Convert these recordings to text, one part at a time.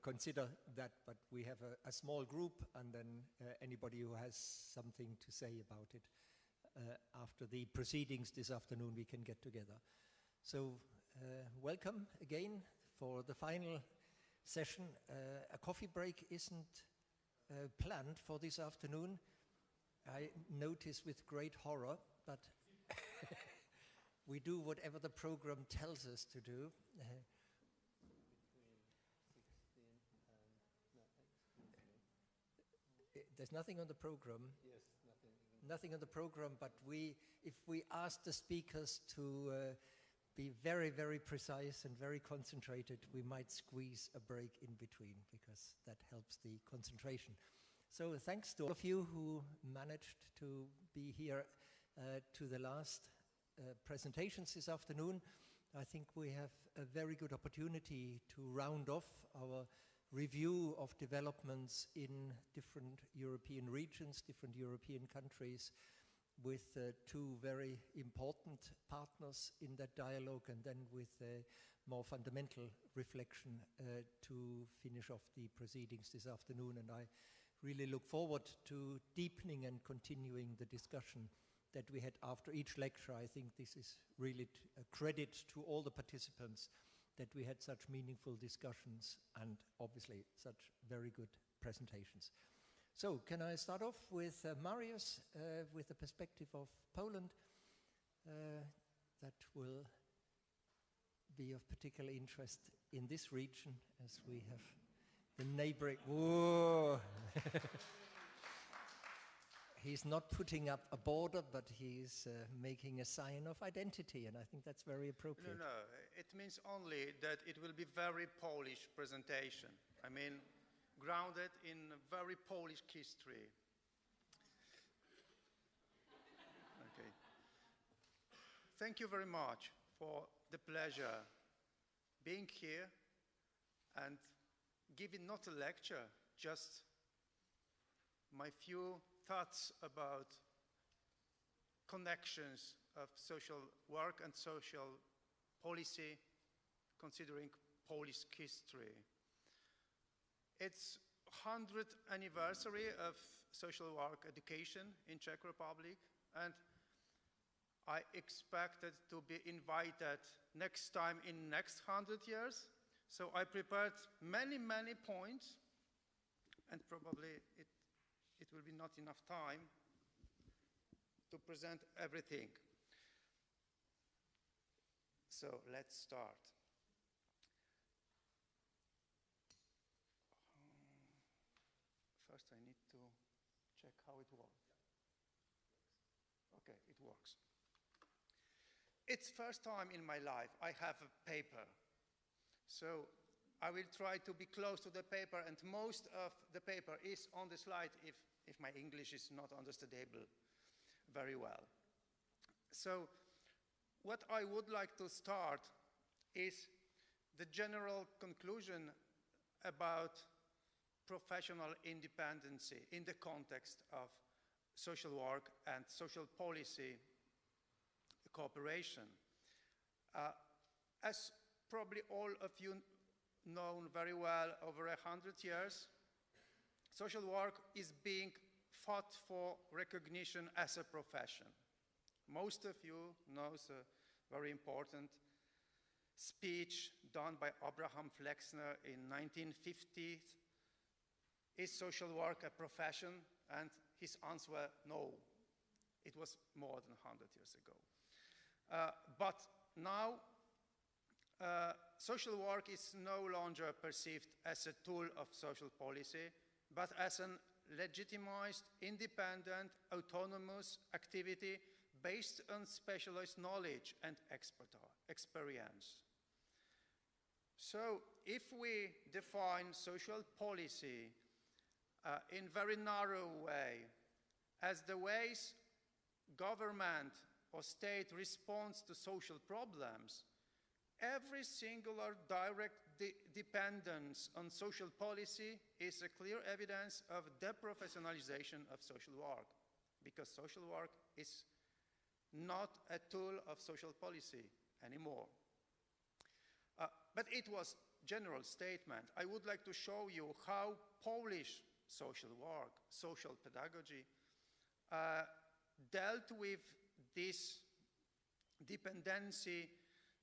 consider that, but we have a small group, and then anybody who has something to say about it after the proceedings this afternoon, we can get together. So welcome again for the final session. A coffee break isn't planned for this afternoon. I notice with great horror, but we do whatever the program tells us to do. There's nothing on the program. Yes, nothing on the program, but if we ask the speakers to be very, very precise and very concentrated, we might squeeze a break in between, because that helps the concentration. So thanks to all of you who managed to be here to the last presentations this afternoon. I think we have a very good opportunity to round off our review of developments in different European regions, different European countries, with two very important partners in that dialogue, and then with a more fundamental reflection to finish off the proceedings this afternoon. And I really look forward to deepening and continuing the discussion that we had after each lecture. I think this is really a credit to all the participants that we had such meaningful discussions and obviously such very good presentations. So can I start off with Mariusz, with the perspective of Poland that will be of particular interest in this region, as we have the neighboring. Whoa. He's not putting up a border, but he's making a sign of identity, and I think that's very appropriate. No, it means only that it will be very Polish presentation. I mean, grounded in very Polish history. Okay. Thank you very much for the pleasure being here and giving not a lecture, just my few thoughts about connections of social work and social policy, considering Polish history. It's 100th anniversary of social work education in Czech Republic, and I expected to be invited next time in next 100 years. So I prepared many, many points, and probably it will be not enough time to present everything. So let's start. First I need to check how it works. Okay, it works. It's first time in my life I have a paper. So I will try to be close to the paper, and most of the paper is on the slide if my English is not understandable very well. So what I would like to start is the general conclusion about professional independence in the context of social work and social policy cooperation. As probably all of you know very well, over 100 years, social work is being fought for recognition as a profession. Most of you know a very important speech done by Abraham Flexner in 1950. Is social work a profession? And his answer was no. It was more than 100 years ago. But now, social work is no longer perceived as a tool of social policy, but as a legitimized, independent, autonomous activity based on specialized knowledge and experience. So if we define social policy in very narrow way as the ways government or state responds to social problems, every singular direct dependence on social policy is a clear evidence of deprofessionalization of social work, because social work is not a tool of social policy anymore. But it was general statement, I would like to show you how Polish social work, social pedagogy, dealt with this dependency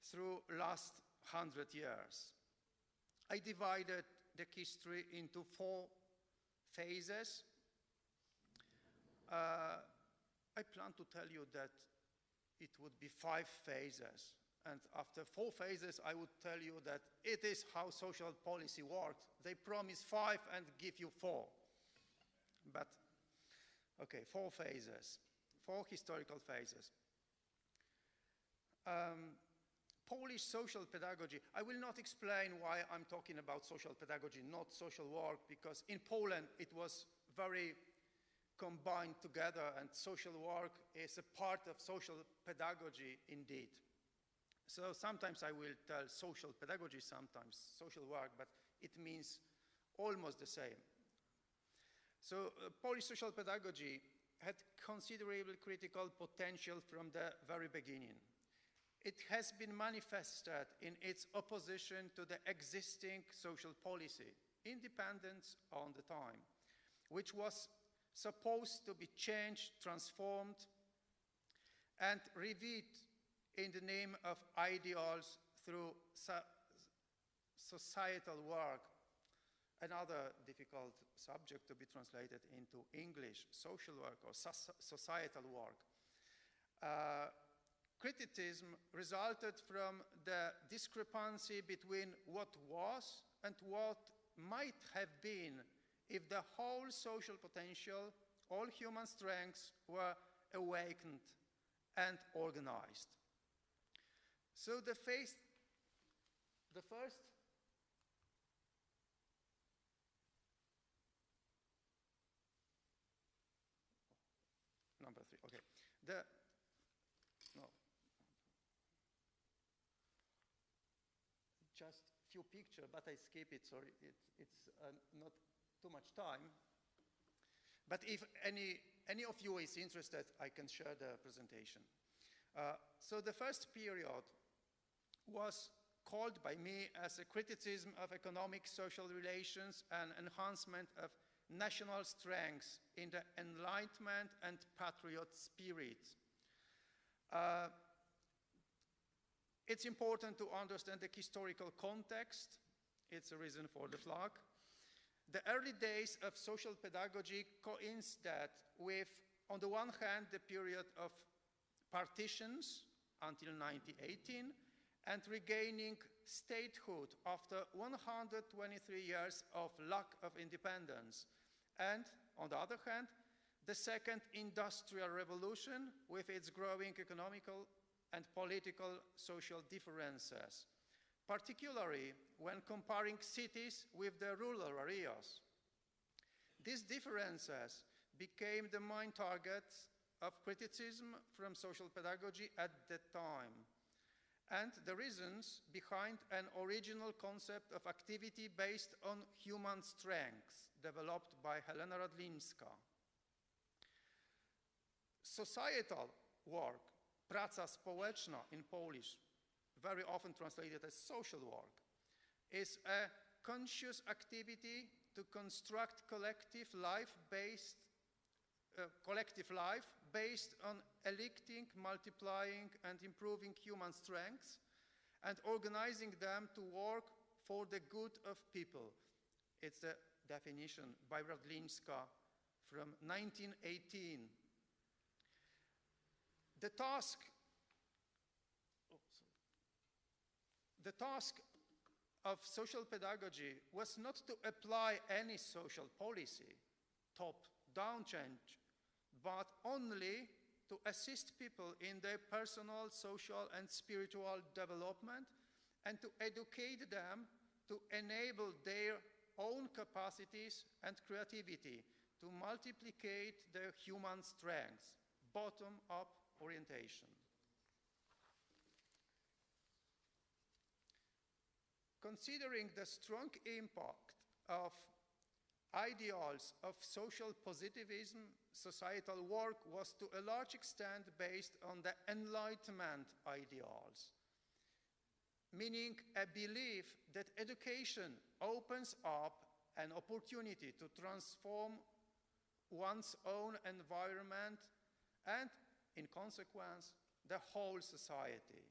through last 100 years. I divided the history into 4 phases. I plan to tell you that it would be 5 phases. And after 4 phases, I would tell you that it is how social policy works. They promise 5 and give you 4. But, okay, 4 phases, 4 historical phases. Polish social pedagogy. I will not explain why I'm talking about social pedagogy, not social work, because in Poland it was very combined together, and social work is a part of social pedagogy indeed. So sometimes I will tell social pedagogy, sometimes social work, but it means almost the same. So Polish social pedagogy had considerable critical potential from the very beginning. It has been manifested in its opposition to the existing social policy, independence on the time, which was supposed to be changed, transformed, and reviewed in the name of ideals through societal work, another difficult subject to be translated into English, social work or societal work. Criticism resulted from the discrepancy between what was and what might have been if the whole social potential, all human strengths were awakened and organized. So the first, number 3, okay. Just few pictures, but I skip it, so it's not too much time. But if any of you is interested, I can share the presentation. So the first period was called by me as a criticism of economic social relations and enhancement of national strengths in the Enlightenment and patriot spirit. It's important to understand the historical context. It's a reason for the flag. The early days of social pedagogy coincided with, on the one hand, the period of partitions until 1918 and regaining statehood after 123 years of lack of independence. And, on the other hand, the second industrial revolution with its growing economical and political social differences, particularly when comparing cities with the rural areas. These differences became the main targets of criticism from social pedagogy at the time, and the reasons behind an original concept of activity based on human strengths developed by Helena Radlińska. Societal work, praca społeczna in Polish, very often translated as social work, is a conscious activity to construct collective life based on electing, multiplying, and improving human strengths and organizing them to work for the good of people. It's the definition by Radlińska from 1918. The task of social pedagogy was not to apply any social policy, top-down change, but only to assist people in their personal, social, and spiritual development and to educate them to enable their own capacities and creativity to multiplicate their human strengths, bottom-up orientation. Considering the strong impact of ideals of social positivism, societal work was to a large extent based on the Enlightenment ideals. meaning a belief that education opens up an opportunity to transform one's own environment and, in consequence, the whole society.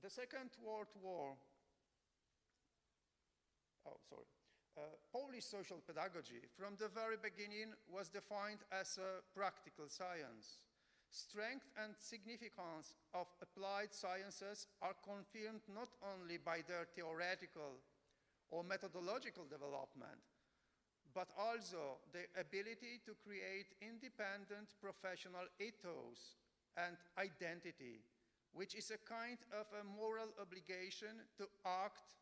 The Second World War, Polish social pedagogy from the very beginning was defined as a practical science. Strength and significance of applied sciences are confirmed not only by their theoretical or methodological development, but also the ability to create independent professional ethos and identity, which is a kind of a moral obligation to act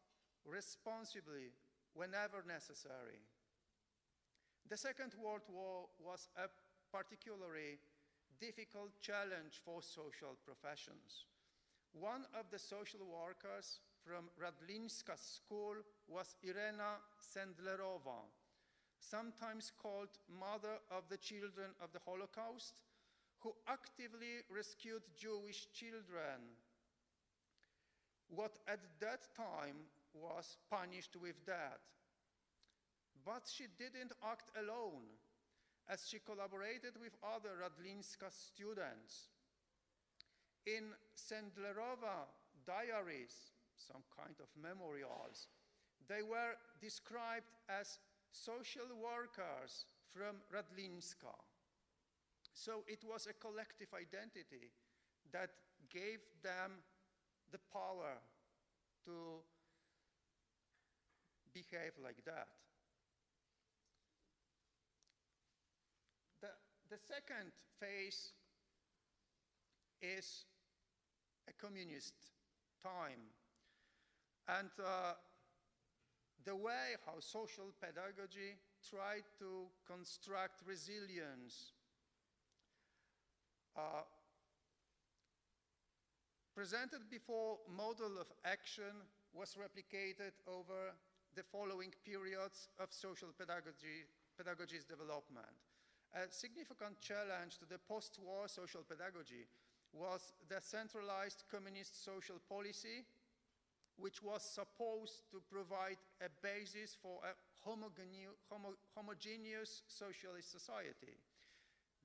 responsibly whenever necessary. The Second World War was a particularly difficult challenge for social professions. One of the social workers from Radlinska school was Irena Sendlerova, sometimes called Mother of the Children of the Holocaust, who actively rescued Jewish children, what at that time was punished with death. But she didn't act alone, as she collaborated with other Radlinska students. In Sendlerova diaries, some kind of memorials, they were described as social workers from Radlinska. So it was a collective identity that gave them the power to behave like that. The second phase is a communist time. And the way how social pedagogy tried to construct resilience presented before model of action was replicated over the following periods of social pedagogy's development. A significant challenge to the post-war social pedagogy was the centralized communist social policy, which was supposed to provide a basis for a homogeneous socialist society.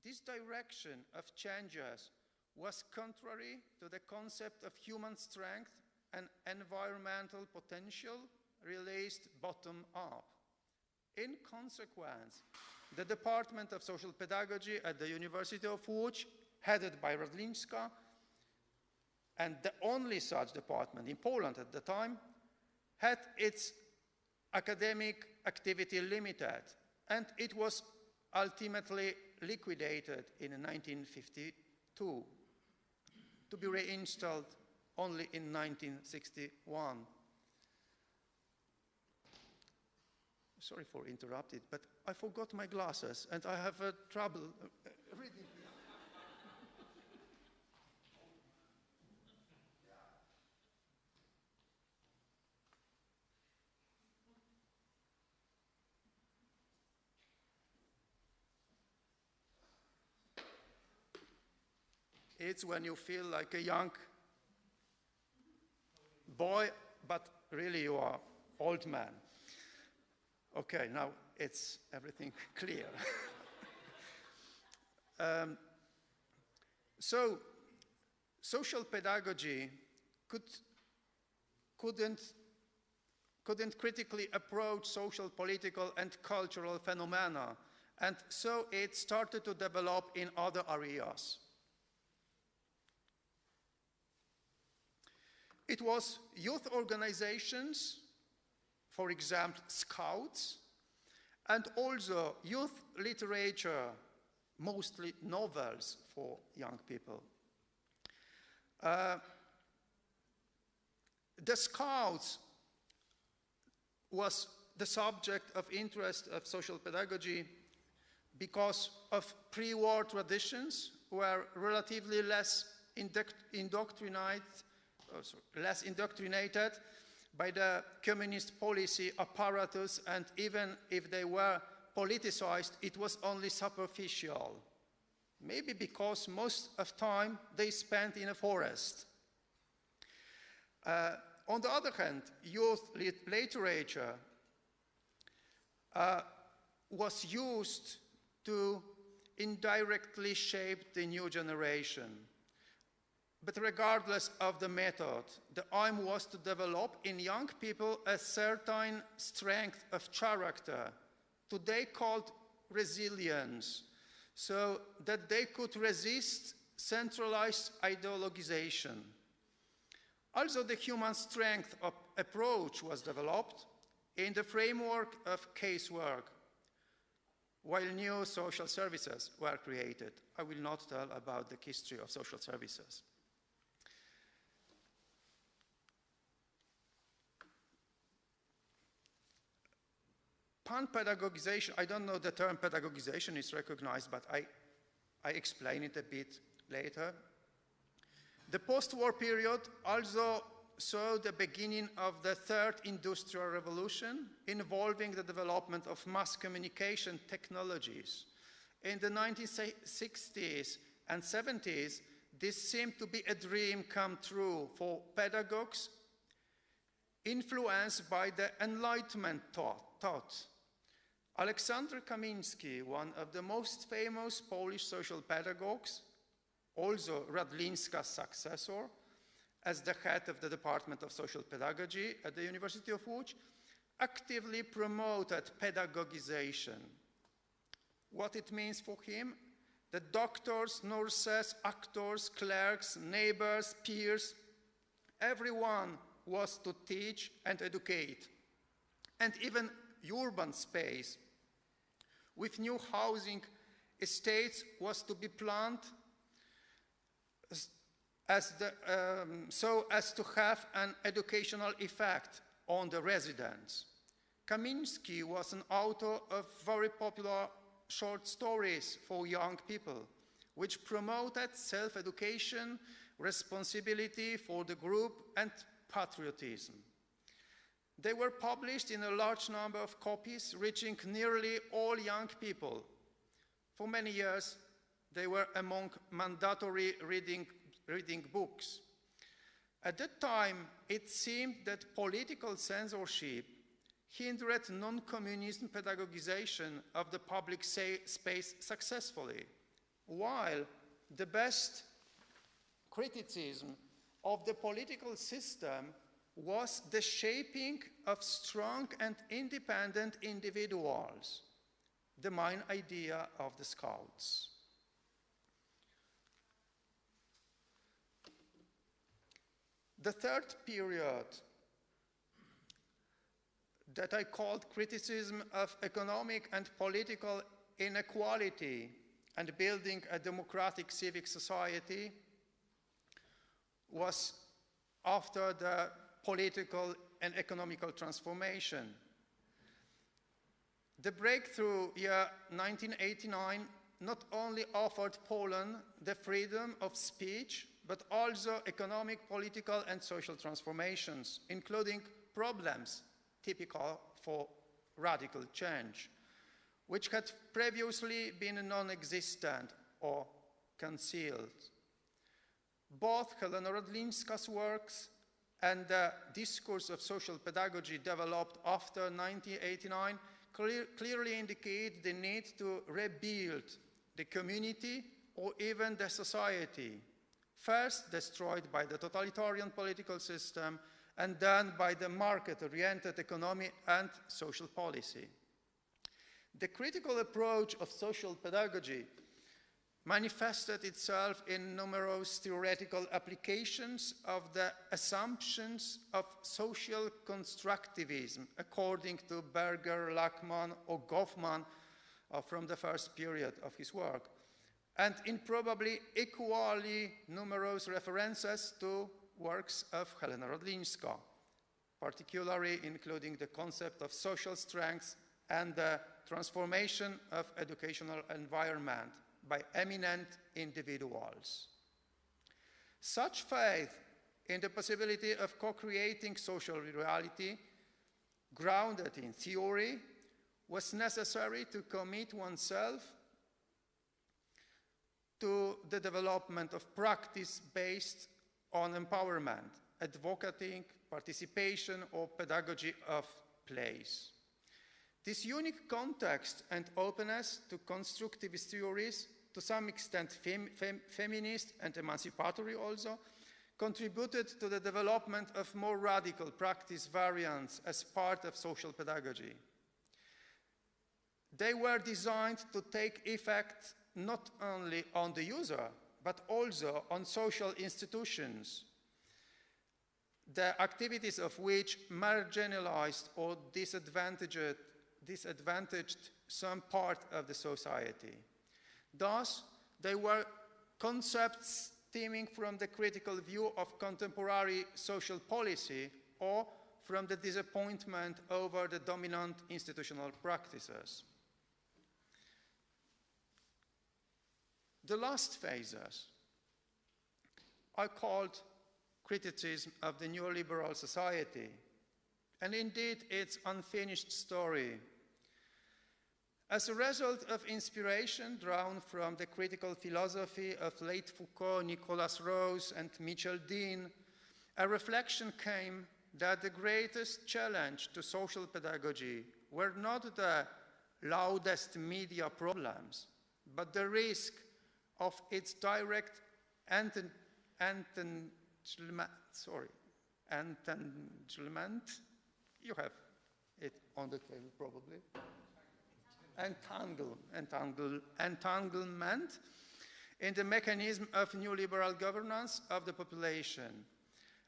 This direction of changes was contrary to the concept of human strength and environmental potential released bottom up. In consequence, the Department of Social Pedagogy at the University of Łódź, headed by Radlinska, and the only such department in Poland at the time, had its academic activity limited, and it was ultimately liquidated in 1952, to be reinstalled only in 1961. Sorry for interrupting, but I forgot my glasses and I have trouble reading. It's when you feel like a young boy, but really you are old man. Okay, now it's everything clear. So, social pedagogy couldn't critically approach social, political, and cultural phenomena, and so it started to develop in other areas. It was youth organizations, for example, Scouts, and also youth literature, mostly novels for young people. The Scouts was the subject of interest of social pedagogy because of pre-war traditions were relatively less indoctrinated by the communist policy apparatus, and even if they were politicized, it was only superficial. Maybe because most of time they spent in a forest. On the other hand, youth literature was used to indirectly shape the new generation. But regardless of the method, the aim was to develop in young people a certain strength of character, today called resilience, so that they could resist centralized ideologization. Also, the human strength approach was developed in the framework of casework, while new social services were created. I will not tell about the history of social services. Pan-pedagogization, I don't know the term pedagogization is recognized, but I explain it a bit later. The post-war period also saw the beginning of the third industrial revolution, involving the development of mass communication technologies. In the 1960s and 70s, this seemed to be a dream come true for pedagogues influenced by the Enlightenment thought. Aleksander Kamiński, one of the most famous Polish social pedagogues, also Radlińska's successor, as the head of the Department of Social Pedagogy at the University of Łódź, actively promoted pedagogization. What it means for him, that doctors, nurses, actors, clerks, neighbors, peers, everyone was to teach and educate. And even urban space with new housing estates was to be planned so as to have an educational effect on the residents. Kamiński was an author of very popular short stories for young people, which promoted self-education, responsibility for the group, and patriotism. They were published in a large number of copies, reaching nearly all young people. For many years, they were among mandatory reading books. At that time, it seemed that political censorship hindered non-communist pedagogization of the public space successfully, while the best criticism of the political system was the shaping of strong and independent individuals, the main idea of the Scouts. The third period that I called criticism of economic and political inequality and building a democratic civic society was after the political and economical transformation. The breakthrough year 1989 not only offered Poland the freedom of speech, but also economic, political, and social transformations, including problems typical for radical change, which had previously been non-existent or concealed. Both Helena Radlińska's works and the discourse of social pedagogy developed after 1989 clearly indicate the need to rebuild the community or even the society, first destroyed by the totalitarian political system and then by the market-oriented economy and social policy. The critical approach of social pedagogy manifested itself in numerous theoretical applications of the assumptions of social constructivism, according to Berger, Lachmann, or Goffman from the first period of his work, and in probably equally numerous references to works of Helena Radlińska, particularly including the concept of social strengths and the transformation of educational environment by eminent individuals. Such faith in the possibility of co-creating social reality, grounded in theory, was necessary to commit oneself to the development of practice based on empowerment, advocating, participation, or pedagogy of place. This unique context and openness to constructivist theories, to some extent feminist and emancipatory also, contributed to the development of more radical practice variants as part of social pedagogy. They were designed to take effect not only on the user, but also on social institutions, the activities of which marginalized or disadvantaged some part of the society. Thus, they were concepts stemming from the critical view of contemporary social policy or from the disappointment over the dominant institutional practices. The last phases are called criticism of the neoliberal society, and indeed its unfinished story. As a result of inspiration drawn from the critical philosophy of late Foucault, Nicolas Rose, and Michel Dean, a reflection came that the greatest challenge to social pedagogy were not the loudest media problems, but the risk of its direct entanglement. You have it on the table probably. Entanglement in the mechanism of neoliberal governance of the population.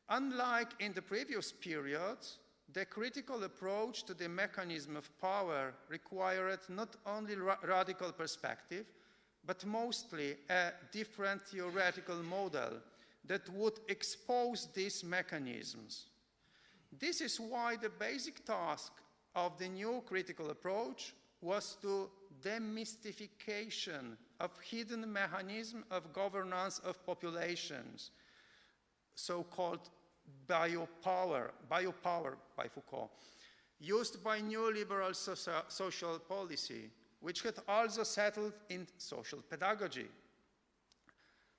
Unlike in the previous periods, the critical approach to the mechanism of power required not only radical perspective, but mostly a different theoretical model that would expose these mechanisms. This is why the basic task of the new critical approach was to demystification of hidden mechanism of governance of populations, so-called biopower by Foucault, used by neoliberal social policy, which had also settled in social pedagogy.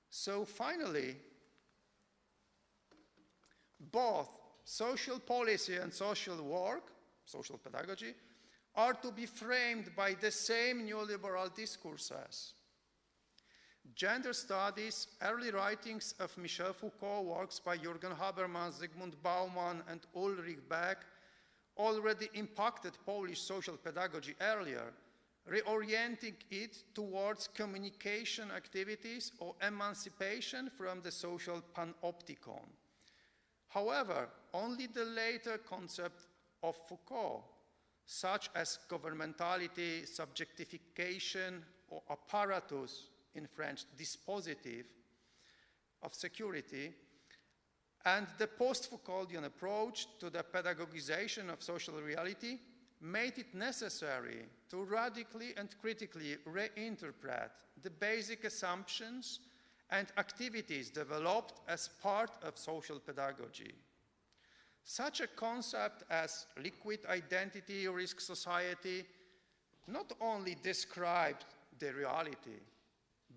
So finally, both social policy and social work, social pedagogy, are to be framed by the same neoliberal discourses. Gender studies, early writings of Michel Foucault, works by Jürgen Habermas, Zygmunt Bauman, and Ulrich Beck already impacted Polish social pedagogy earlier, reorienting it towards communication activities or emancipation from the social panopticon. However, only the later concept of Foucault, such as governmentality, subjectification, or apparatus, in French, dispositif of security, and the post-Foucauldian approach to the pedagogization of social reality made it necessary to radically and critically reinterpret the basic assumptions and activities developed as part of social pedagogy. Such a concept as liquid identity risk society not only described the reality,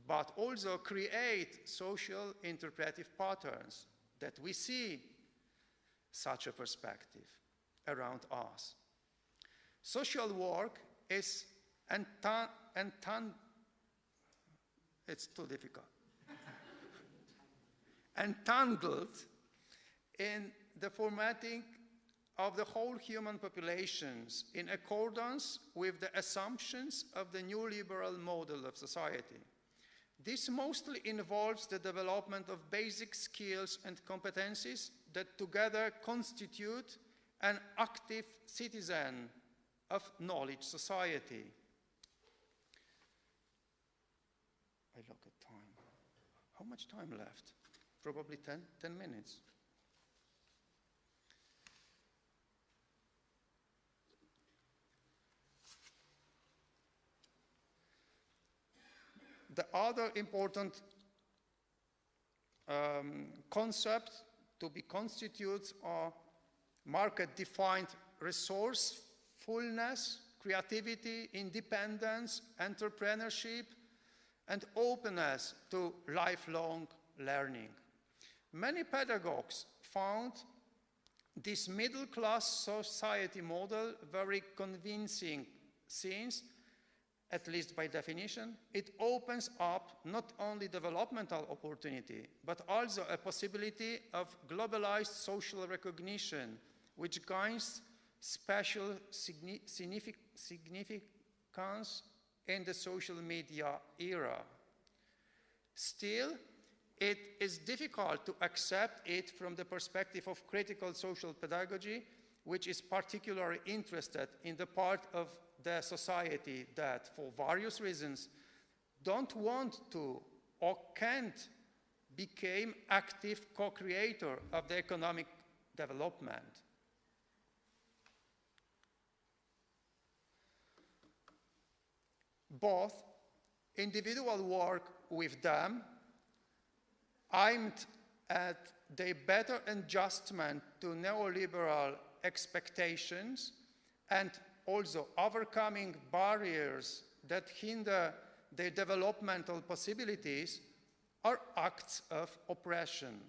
but also create social interpretive patterns that we see such a perspective around us. Social work is it's too difficult. Entangled in the formatting of the whole human populations in accordance with the assumptions of the neoliberal model of society. This mostly involves the development of basic skills and competencies that together constitute an active citizen of knowledge society. I look at time. How much time left? Probably 10 minutes. The other important concept to be constitutes are market-defined resourcefulness creativity, independence, entrepreneurship, and openness to lifelong learning. Many pedagogues found this middle-class society model very convincing since, at least by definition, it opens up not only developmental opportunity, but also a possibility of globalized social recognition, which gains special significance in the social media era. Still, it is difficult to accept it from the perspective of critical social pedagogy, which is particularly interested in the part of the society that, for various reasons, don't want to or can't become active co-creator of the economic development. Both individual work with them aimed at the better adjustment to neoliberal expectations and also overcoming barriers that hinder their developmental possibilities are acts of oppression.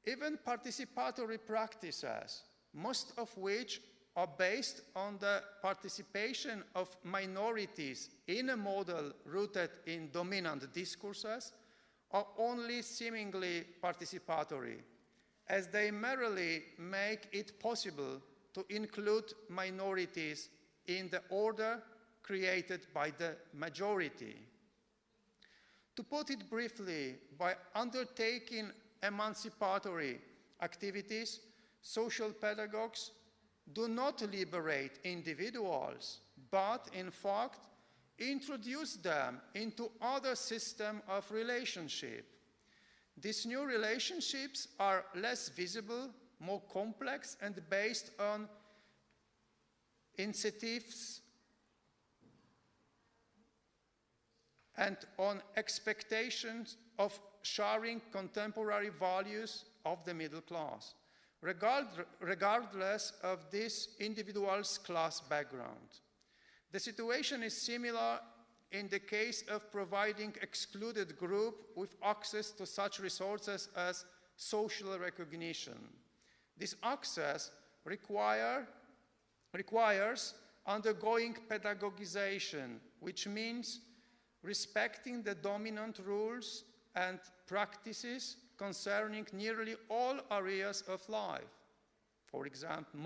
Even participatory practices, most of which are based on the participation of minorities in a model rooted in dominant discourses, are only seemingly participatory, as they merely make it possible to include minorities in the order created by the majority. To put it briefly, by undertaking emancipatory activities, social pedagogues do not liberate individuals, but in fact introduce them into other systems of relationship. These new relationships are less visible, more complex, and based on incentives and on expectations of sharing contemporary values of the middle class, regardless of this individual's class background. The situation is similar in the case of providing excluded group with access to such resources as social recognition. This access requires undergoing pedagogization, which means respecting the dominant rules and practices concerning nearly all areas of life. For example,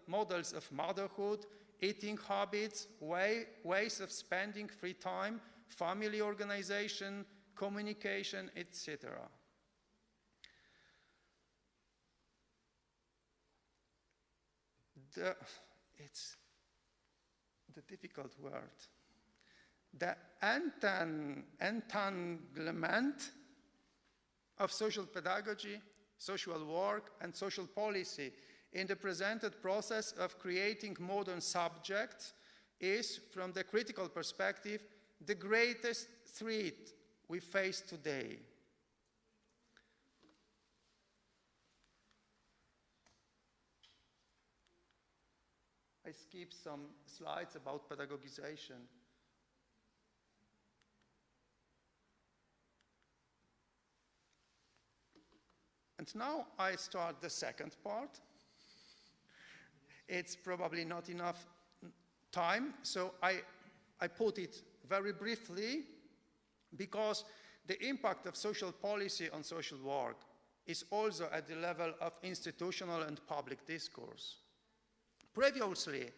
models of motherhood, eating habits, ways of spending free time, family organization, communication, etc. It's the difficult word. The entanglement of social pedagogy, social work, and social policy in the presented process of creating modern subjects is, from the critical perspective, the greatest threat we face today. I skipped some slides about pedagogization. And now I start the second part. It's probably not enough time, so I put it very briefly, because the impact of social policy on social work is also at the level of institutional and public discourse. Previously,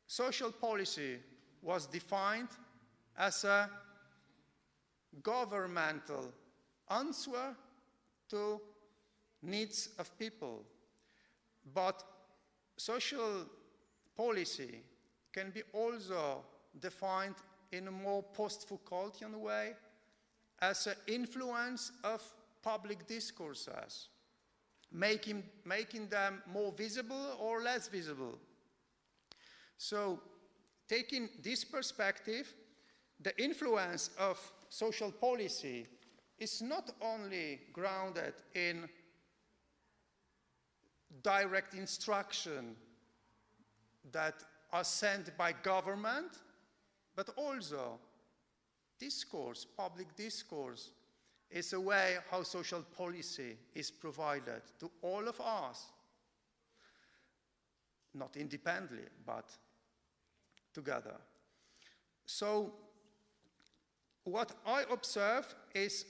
social policy was defined as a governmental answer to needs of people. But social policy can be also defined in a more post-Foucaultian way as an influence of public discourses, making them more visible or less visible. So, taking this perspective, the influence of social policy is not only grounded in direct instruction that are sent by government, but also discourse, public discourse, is a way how social policy is provided to all of us, not independently, but together. So what I observe is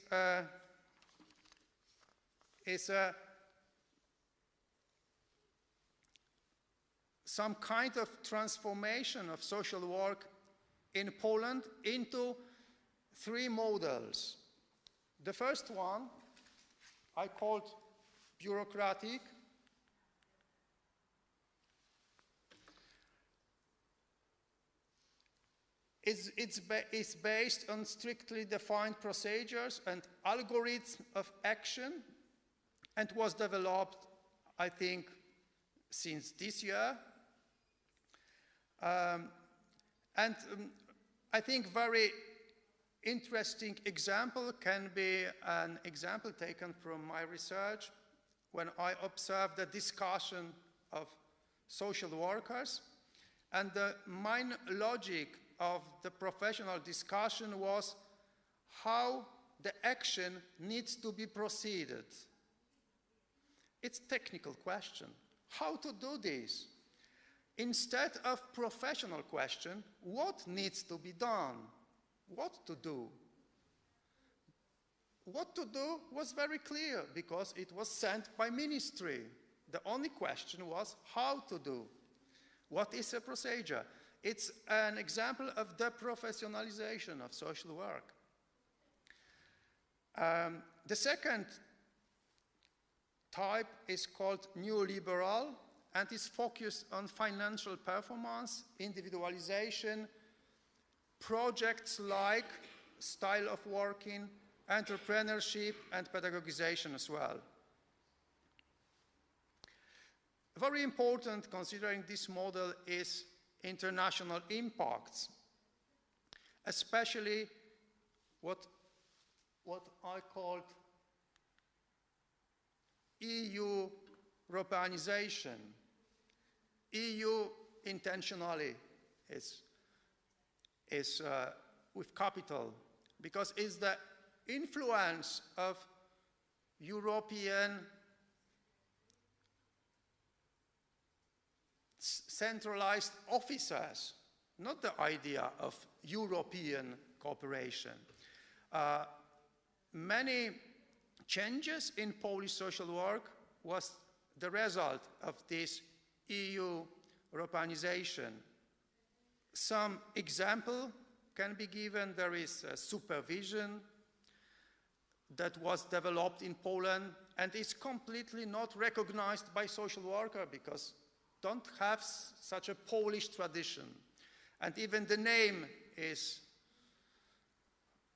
some kind of transformation of social work in Poland into three models. The first one I called bureaucratic. It's based on strictly defined procedures and algorithms of action, and was developed, I think, since this year. I think very interesting example can be an example taken from my research when I observed the discussion of social workers, and the main logic of the professional discussion was how the action needs to be proceeded. It's a technical question. How to do this? Instead of professional question, what needs to be done? What to do? What to do was very clear because it was sent by ministry. The only question was how to do. What is a procedure? It's an example of deprofessionalization of social work. The second type is called neoliberal and is focused on financial performance, individualization, projects-like style of working, entrepreneurship, and pedagogization as well. Very important considering this model is international impacts, especially what I called EU Europeanization. EU intentionally is with capital, because it's the influence of European centralized officers, not the idea of European cooperation. Many changes in Polish social work was the result of this EU Europeanization. Some example can be given. There is supervision that was developed in Poland and is completely not recognized by social worker because don't have such a Polish tradition. And even the name is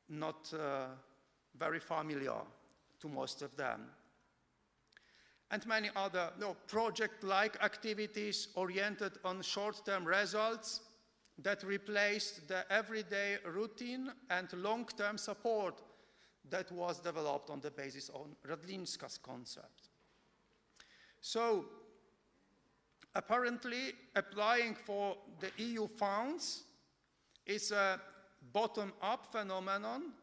not very familiar to most of them. And many other project-like activities oriented on short-term results that replaced the everyday routine and long-term support that was developed on the basis of Radlinska's concept. So, apparently, applying for the EU funds is a bottom-up phenomenon,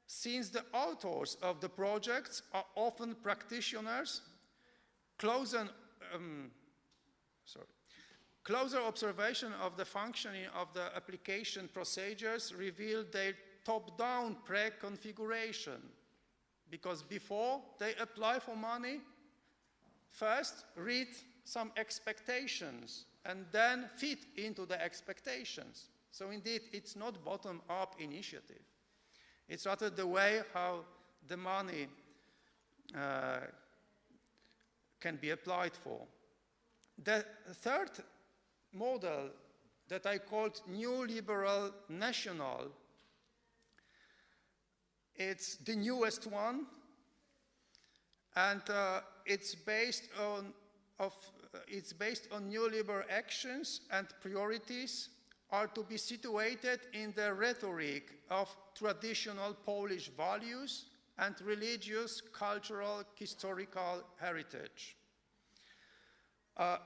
since the authors of the projects are often practitioners. Closer observation of the functioning of the application procedures revealed their top-down pre-configuration, because before they apply for money, first read some expectations and then fit into the expectations. So indeed, it's not bottom-up initiative. It's rather the way how the money can be applied for. The third model that I called New Liberal National, it's the newest one, and it's based on neoliberal actions, and priorities are to be situated in the rhetoric of traditional Polish values and religious, cultural, historical heritage.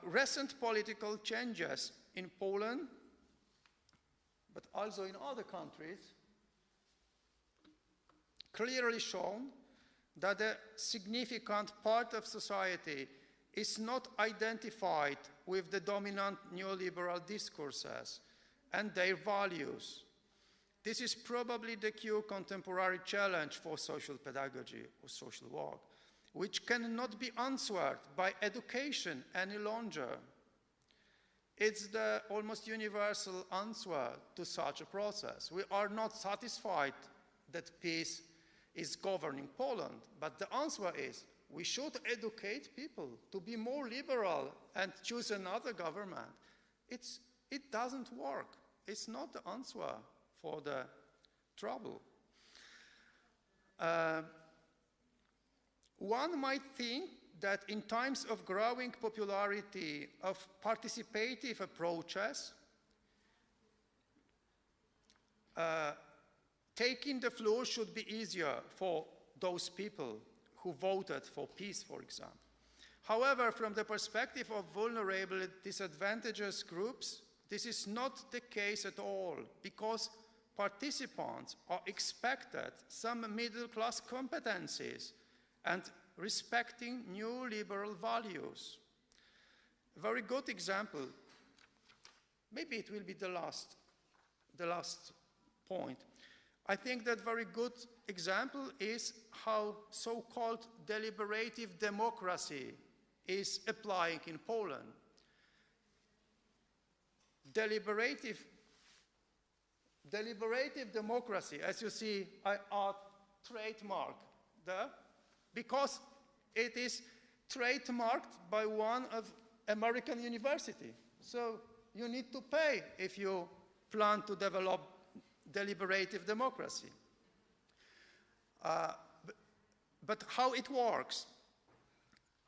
Recent political changes in Poland, but also in other countries, clearly shown that a significant part of society is not identified with the dominant neoliberal discourses and their values. This is probably the key contemporary challenge for social pedagogy or social work, which cannot be answered by education any longer. It's the almost universal answer to such a process. We are not satisfied that peace is governing Poland, but the answer is we should educate people to be more liberal and choose another government. It doesn't work. It's not the answer for the trouble. One might think that in times of growing popularity of participative approaches, taking the floor should be easier for those people who voted for peace, for example. However, from the perspective of vulnerable, disadvantaged groups, this is not the case at all, because participants are expected some middle-class competencies and respecting new liberal values. A very good example, maybe it will be the last point. I think that very good example is how so-called deliberative democracy is applying in Poland. Deliberative democracy, as you see, I are trademarked there because it is trademarked by one of American university. So you need to pay if you plan to develop deliberative democracy. But how it works?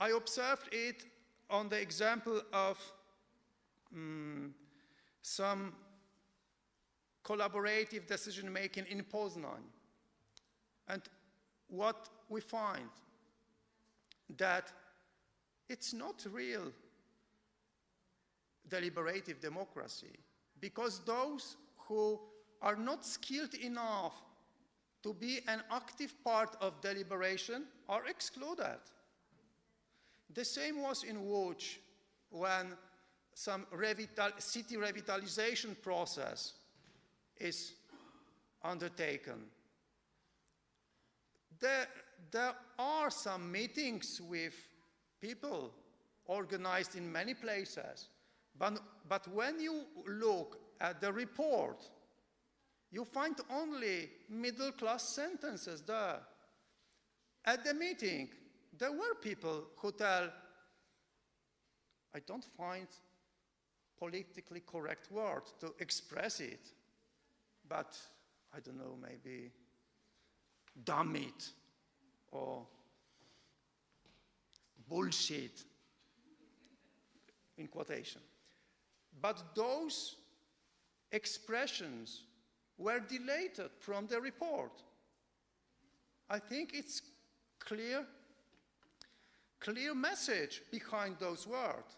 I observed it on the example of some collaborative decision-making in Poznań. And what we find, that it's not real deliberative democracy, because those who are not skilled enough to be an active part of deliberation are excluded. The same was in Łódź when some city revitalization process is undertaken. There are some meetings with people organized in many places, but when you look at the report, you find only middle-class sentences there. At the meeting, there were people who tell, I don't find politically correct word to express it, but I don't know, maybe damn it or bullshit, in quotation. But those expressions were deleted from the report. I think it's clear message behind those words.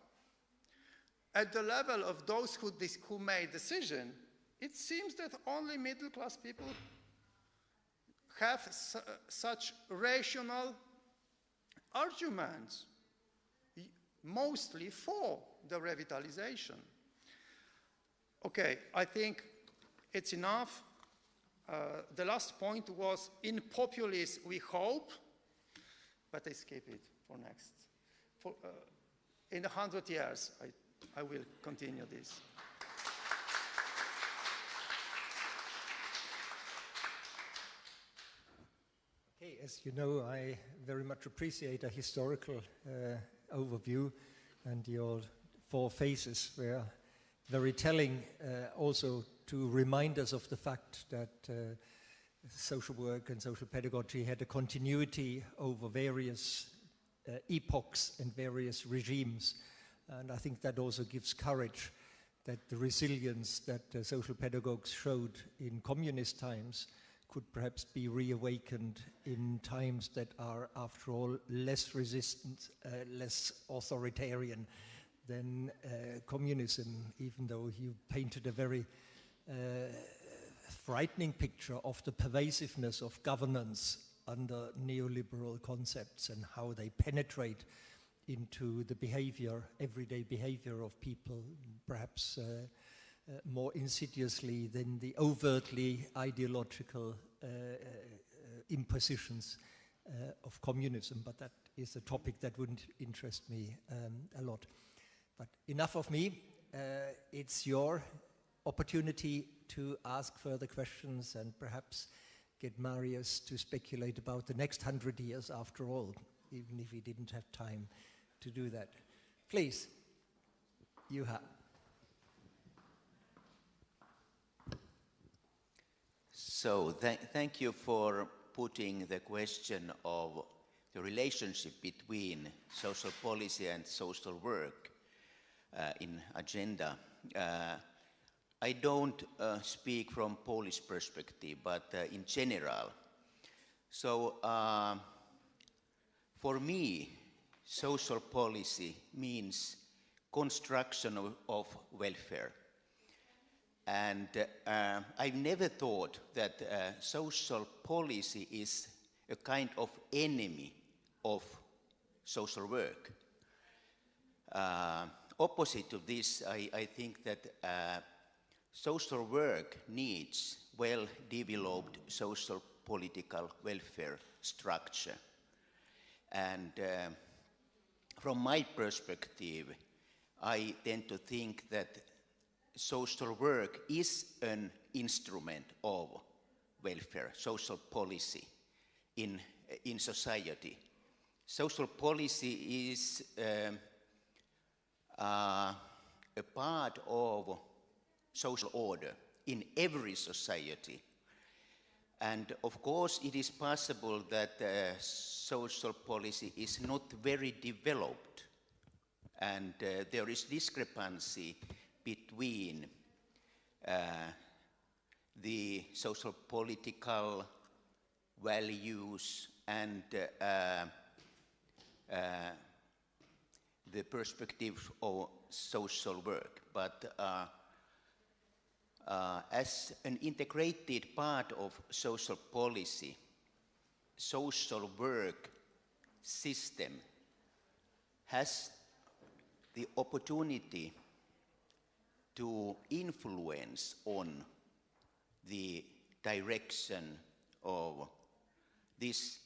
At the level of those who made decision, it seems that only middle-class people have such rational arguments, mostly for the revitalization. Okay, I think it's enough. The last point was, in populis we hope, but I skip it for next. In 100 years, I will continue this. Okay, as you know, I very much appreciate a historical overview, and your 4 phases were very telling, also to remind us of the fact that social work and social pedagogy had a continuity over various epochs and various regimes. And I think that also gives courage that the resilience that social pedagogues showed in communist times could perhaps be reawakened in times that are, after all, less resistant, less authoritarian than communism, even though you painted a very frightening picture of the pervasiveness of governance under neoliberal concepts and how they penetrate into the behavior, everyday behavior of people, perhaps more insidiously than the overtly ideological impositions of communism. But that is a topic that wouldn't interest me a lot. But enough of me. It's your opportunity to ask further questions and perhaps get Mariusz to speculate about the next 100 years after all, even if he didn't have time to do that. Please, you have. So thank you for putting the question of the relationship between social policy and social work in agenda. I don't speak from Polish perspective, but in general. So for me, social policy means construction of welfare. And I've never thought that social policy is a kind of enemy of social work. Opposite to this, I think that social work needs well-developed social political welfare structure. And from my perspective, I tend to think that social work is an instrument of welfare, social policy in society. Social policy is a part of social order in every society. And of course, it is possible that social policy is not very developed, and there is discrepancy between the social political values and the perspective of social work. But as an integrated part of social policy, social work system has the opportunity to influence on the direction of this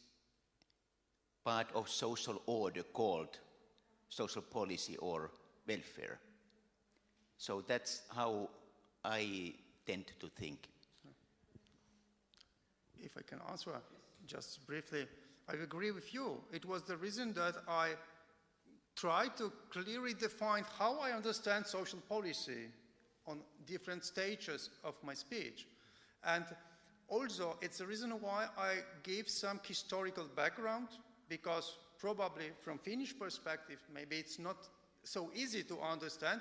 part of social order called social policy or welfare. So that's how I tend to think. If I can answer just briefly, I agree with you. It was the reason that I tried to clearly define how I understand social policy on different stages of my speech. And also, it's the reason why I gave some historical background, because probably from Finnish perspective, maybe it's not so easy to understand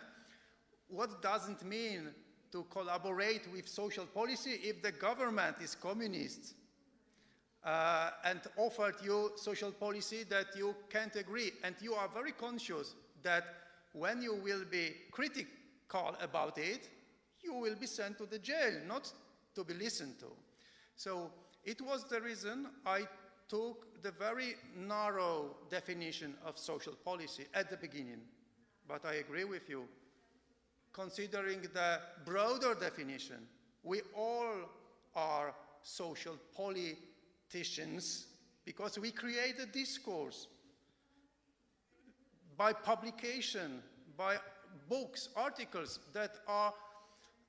what doesn't mean to collaborate with social policy if the government is communist and offered you social policy that you can't agree. And you are very conscious that when you will be critical about it, you will be sent to the jail, not to be listened to. So it was the reason I took the very narrow definition of social policy at the beginning. But I agree with you. Considering the broader definition, we all are social politicians because we create a discourse by publication, by books, articles that are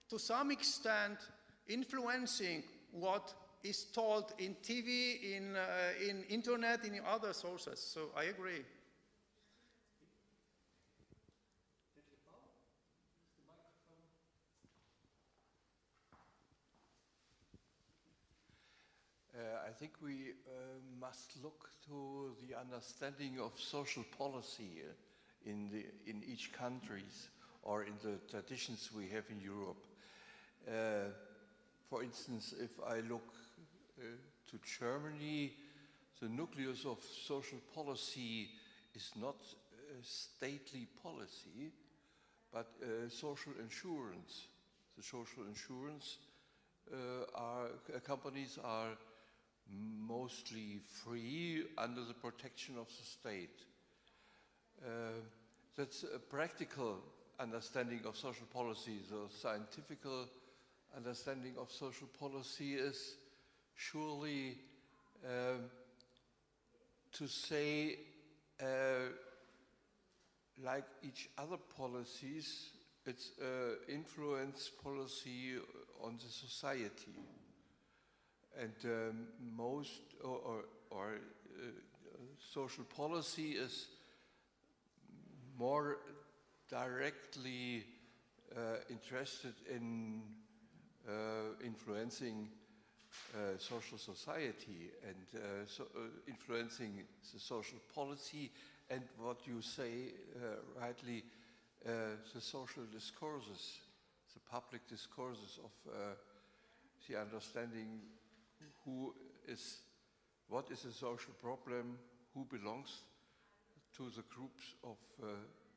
to some extent influencing what is told in TV, in internet, in other sources. So I agree. I think we must look to the understanding of social policy in each countries or in the traditions we have in Europe. For instance, if I look to Germany, the nucleus of social policy is not stately policy, but social insurance. The social insurance companies are mostly free under the protection of the state. That's a practical understanding of social policy. The scientific understanding of social policy is surely to say, like each other policies, it's influence policy on the society. And most social policy is more directly interested in influencing social society and influencing the social policy and what you say rightly, the social discourses, the public discourses of the understanding what is a social problem, who belongs to the groups of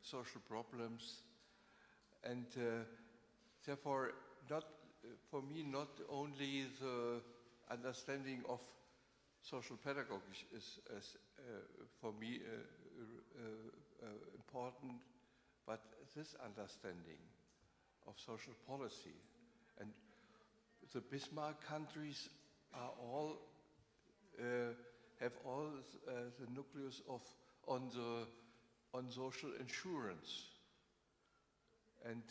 social problems, and therefore for me not only the understanding of social pedagogy is for me important, but this understanding of social policy. And the Bismarck countries are all have all the nucleus on social insurance, and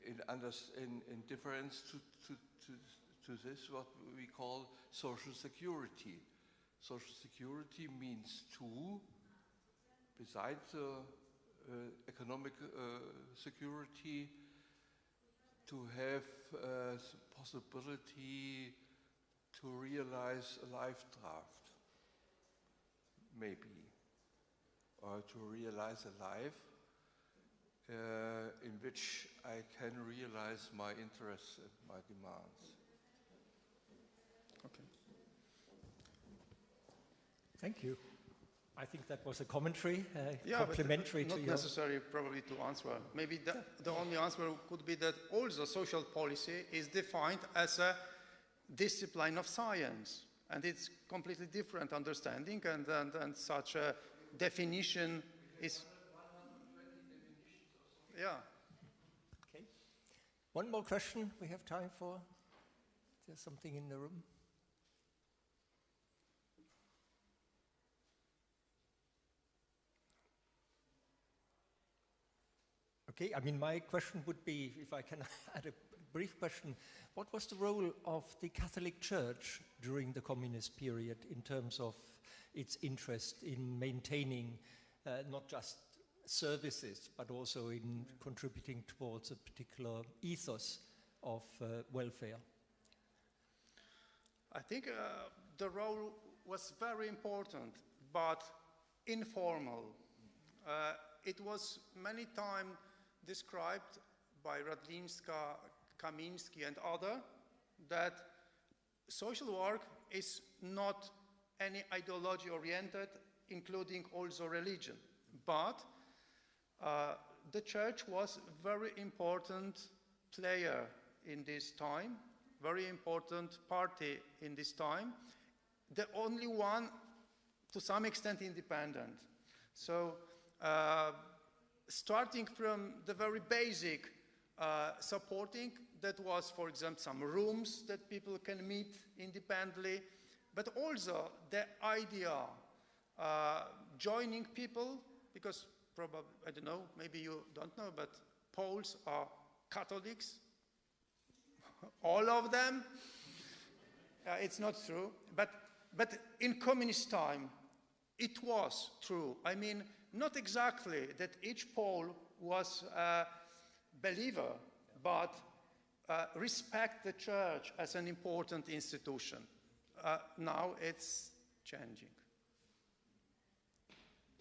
in difference to this, what we call social security. Social security means besides the economic security, to have the possibility to realize a life draft, maybe, or to realize a life in which I can realize my interests and my demands. Okay. Thank you. I think that was a commentary, Yeah, complimentary but to not your... necessary probably to answer. Maybe the only answer could be that also social policy is defined as a discipline of science, and it's completely different understanding, and such a definition is... Yeah. Okay. One more question we have time for. Is there something in the room? Okay, I mean, my question would be, if I can add a brief question, what was the role of the Catholic Church during the communist period in terms of its interest in maintaining not just services, but also in contributing towards a particular ethos of welfare? I think the role was very important, but informal. It was many times described by Radlinska, Kamiński and others that social work is not any ideology oriented, including also religion. But the church was a very important player in this time, very important party in this time, the only one to some extent independent. So starting from the very basic supporting, that was, for example, some rooms that people can meet independently, but also the idea joining people, because probably, I don't know, maybe you don't know, but Poles are Catholics, all of them. It's not true, but in communist time, it was true. I mean, not exactly that each Pole was a believer, but respect the church as an important institution. Now it's changing.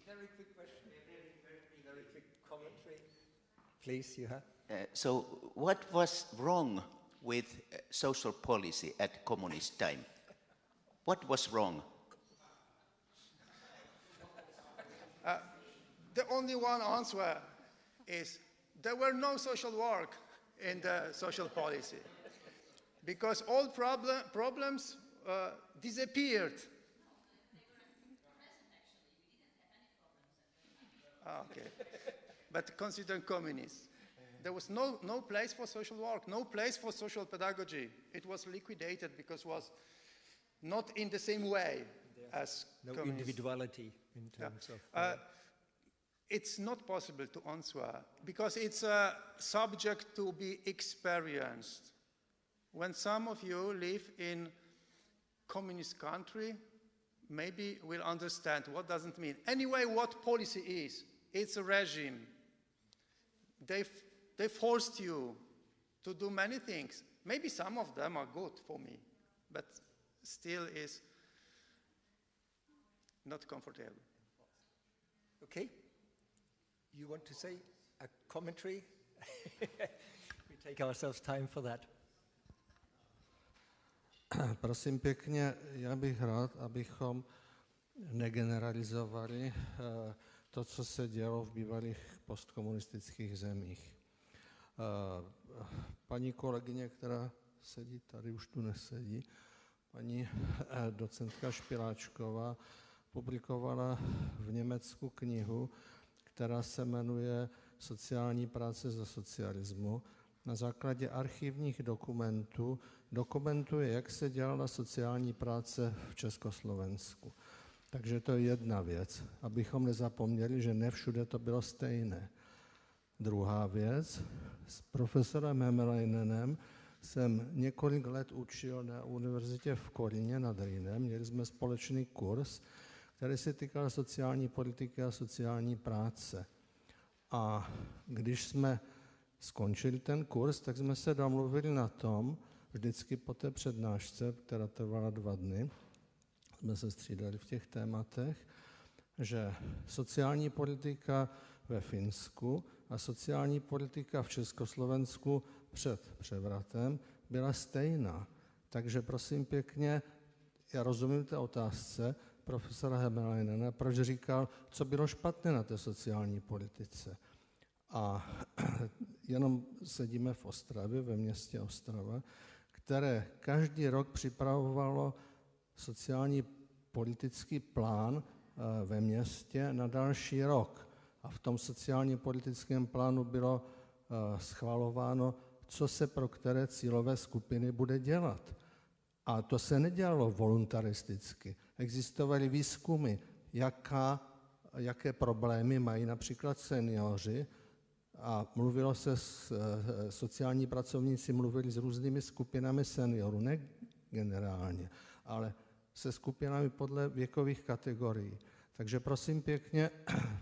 Very quick question, very quick commentary. Please, you have. So what was wrong with social policy at communist time? What was wrong? the only one answer is there were no social work in the social policy because all problems disappeared. Okay, but consider communists. There was no place for social work, no place for social pedagogy. It was liquidated because it was not in the same way as no communists. Individuality in terms of... It's not possible to answer because it's subject to be experienced. When some of you live in communist country, maybe will understand what does it mean. Anyway, what policy is? It's a regime. They forced you to do many things. Maybe some of them are good for me, but still is not comfortable. Okay. You want to say a commentary? We take ourselves time for that. Prosím pěkně, já bych rád, abychom negeneralizovali to, co se dělo v bývalých postkomunistických zemích. Paní kolegyně, která sedí tady, už tu nesedí, paní docentka Špiláčková publikovala v Německu knihu, která se jmenuje Sociální práce za socialismu. Na základě archivních dokumentů dokumentuje, jak se dělala sociální práce v Československu. Takže to je jedna věc, abychom nezapomněli, že ne všude to bylo stejné. Druhá věc, s profesorem Hämäläinenem jsem několik let učil na univerzitě v Kolíně nad Rýnem. Měli jsme společný kurz, který se týkal sociální politiky a sociální práce. A když jsme skončili ten kurz, tak jsme se domluvili na tom, vždycky po té přednášce, která trvala 2 dny, jsme se střídali v těch tématech, že sociální politika ve Finsku a sociální politika v Československu před převratem byla stejná. Takže prosím pěkně, já rozumím té otázce profesora Hämäläinena, proč říkal, co bylo špatné na té sociální politice. A jenom sedíme v Ostravě, ve městě Ostrava, které každý rok připravovalo sociální politický plán ve městě na další rok. A v tom sociálně politickém plánu bylo schvalováno, co se pro které cílové skupiny bude dělat. A to se nedělalo voluntaristicky. Existovaly výzkumy, jaké problémy mají například seniori, a mluvilo se sociální pracovníci mluvili s různými skupinami seniorů, ne generálně, ale se skupinami podle věkových kategorií. Takže prosím pěkně,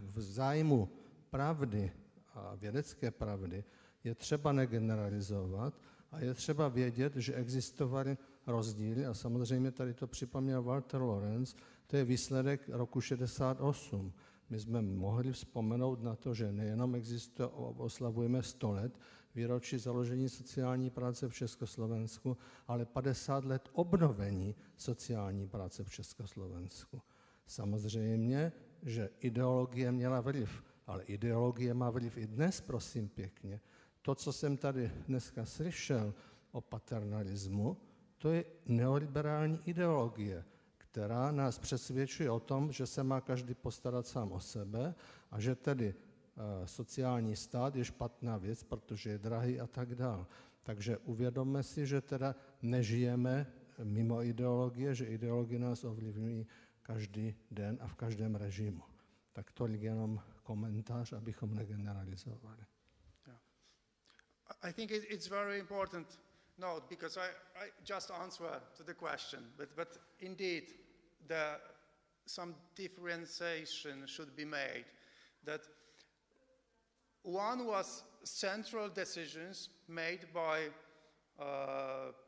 v zájmu pravdy a vědecké pravdy je třeba negeneralizovat a je třeba vědět, že existovaly rozdíly a samozřejmě tady to připomněl Walter Lorenz, to je výsledek roku 68. My jsme mohli vzpomenout na to, že nejenom oslavujeme 100 let výročí založení sociální práce v Československu, ale 50 let obnovení sociální práce v Československu. Samozřejmě, že ideologie měla vliv, ale ideologie má vliv i dnes, prosím pěkně. To, co jsem tady dneska slyšel o paternalismu, to je neoliberální ideologie, která nás přesvědčuje o tom, že se má každý postarat sám o sebe a že tedy sociální stát je špatná věc, protože je drahý a tak dál. Takže uvědomme si, že teda nežijeme mimo ideologie, že ideologie nás ovlivňují každý den a v každém režimu. Tak tolik jenom komentář, abychom negeneralizovali. Yeah. I think it's very important note because I just answer to the question, but indeed some differentiation should be made. That one was central decisions made by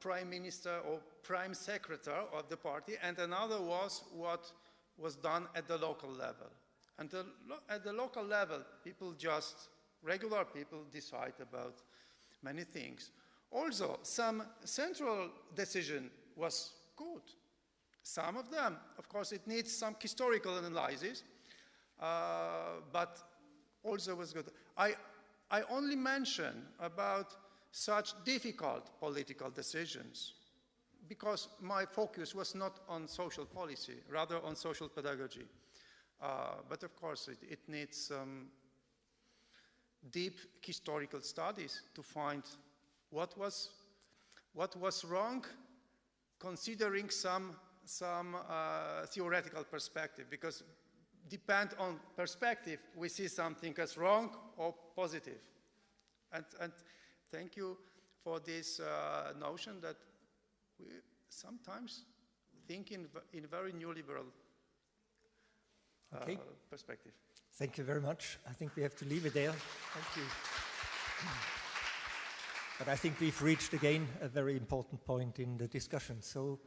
prime minister or prime secretary of the party, and another was what was done at the local level. And at the local level, regular people decide about many things. Also, some central decision was good. Some of them, of course, it needs some historical analysis, but also was good. I only mention about such difficult political decisions because my focus was not on social policy, rather on social pedagogy. But of course, it needs deep historical studies to find what was wrong, considering some theoretical perspective, because depend on perspective, we see something as wrong or positive. And thank you for this notion that we sometimes think in very neoliberal perspective. Thank you very much. I think we have to leave it there. Thank you. But I think we've reached again a very important point in the discussion. So.